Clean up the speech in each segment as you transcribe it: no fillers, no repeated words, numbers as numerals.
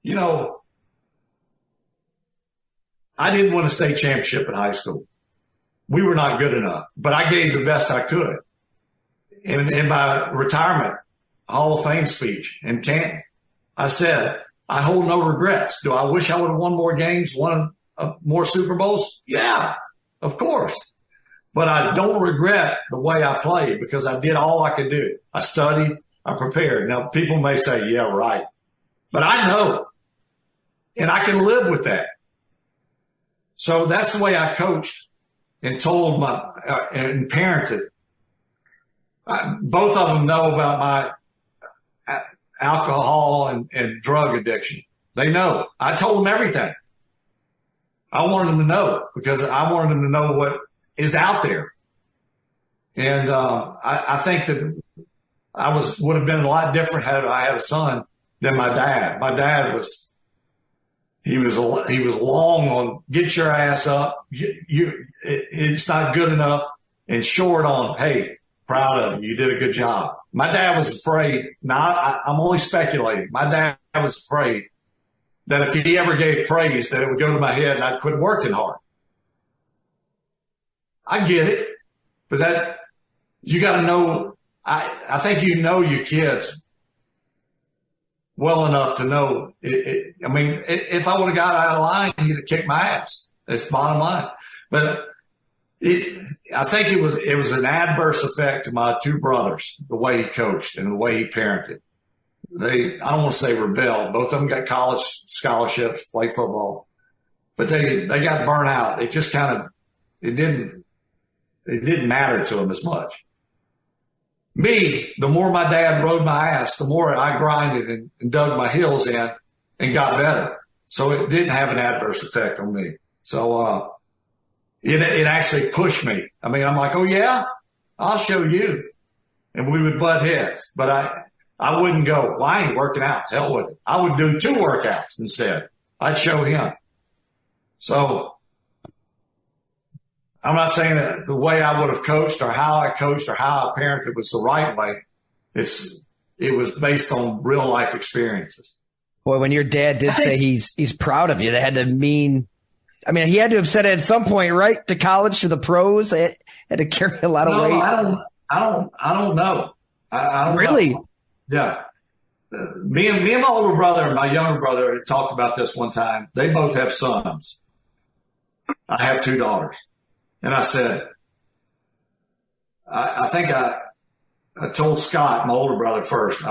you know, I didn't win a state championship in high school. We were not good enough, but I gave the best I could. In my retirement Hall of Fame speech in Canton, I said, I hold no regrets. Do I wish I would have won more games, won more Super Bowls? Yeah, of course. But I don't regret the way I played because I did all I could do. I studied, I prepared. Now, people may say, yeah, right. But I know, and I can live with that. So that's the way I coached and told and parented. Both of them know about my alcohol and drug addiction. They know. I told them everything. I wanted them to know because I wanted them to know what is out there. And I think that I would have been a lot different had I had a son than my dad. My dad he was long on get your ass up. It's not good enough, and short on, hey, proud of you. You did a good job. My dad was afraid. Now I'm only speculating. My dad was afraid that if he ever gave praise, that it would go to my head and I'd quit working hard. I get it, but you got to know. I think you know your kids well enough to know. I mean, if I would have got out of line, he'd have kicked my ass. That's bottom line. But I think it was an adverse effect to my two brothers, the way he coached and the way he parented. I don't want to say rebelled. Both of them got college scholarships, played football, but they got burnt out. It just it didn't matter to them as much. Me, the more my dad rode my ass, the more I grinded and dug my heels in and got better. So it didn't have an adverse effect on me. So, it actually pushed me. I mean, I'm like, oh yeah, I'll show you. And we would butt heads, but I wouldn't go, well, I ain't working out. Hell with it. I would do 2 workouts instead. I'd show him. So I'm not saying that the way I would have coached or how I coached or how I parented was the right way. It was based on real life experiences. Boy, when your dad did say he's proud of you, that had to mean, I mean, he had to have said it at some point, right? To college, to the pros, it had to carry a lot of weight. I don't know. I don't really? Know. Yeah. Me and my older brother and my younger brother had talked about this one time. They both have sons. I have 2 daughters. And I said, I think I told Scott, my older brother, first.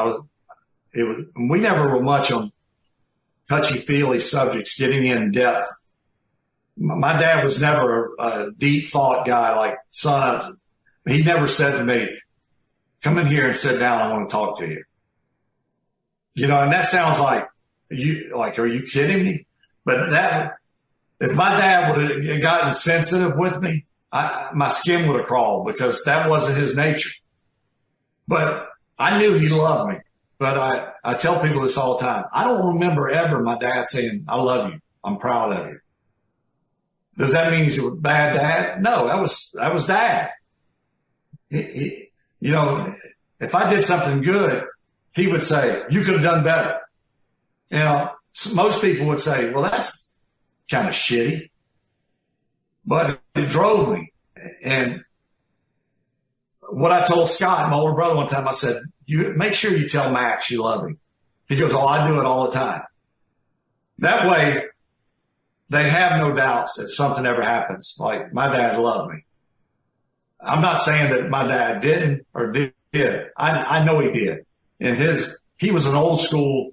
We never were much on touchy-feely subjects, getting in depth. My dad was never a deep thought guy like son. He never said to me, come in here and sit down. I want to talk to you. You know, and that sounds like, are you kidding me? But if my dad would have gotten sensitive with me, my skin would have crawled because that wasn't his nature. But I knew he loved me. But I tell people this all the time. I don't remember ever my dad saying, I love you. I'm proud of you. Does that mean he's a bad dad? No, that was dad. You know, if I did something good, he would say, you could have done better. You know, most people would say, well, that's kind of shitty. But it drove me. And what I told Scott, my older brother, one time, I said, you make sure you tell Max you love him. He goes, oh, I do it all the time. That way, they have no doubts that something ever happens. Like, my dad loved me. I'm not saying that my dad didn't or did. I know he did. And he was an old school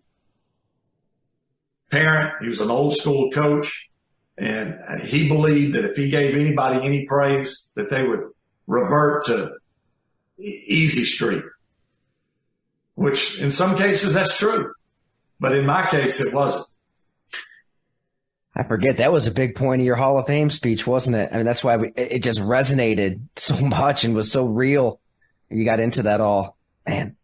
parent. He was an old school coach. And he believed that if he gave anybody any praise, that they would revert to easy street, which in some cases that's true. But in my case, it wasn't. I forget. That was a big point of your Hall of Fame speech, wasn't it? I mean, that's why it just resonated so much and was so real. You got into that all. Man,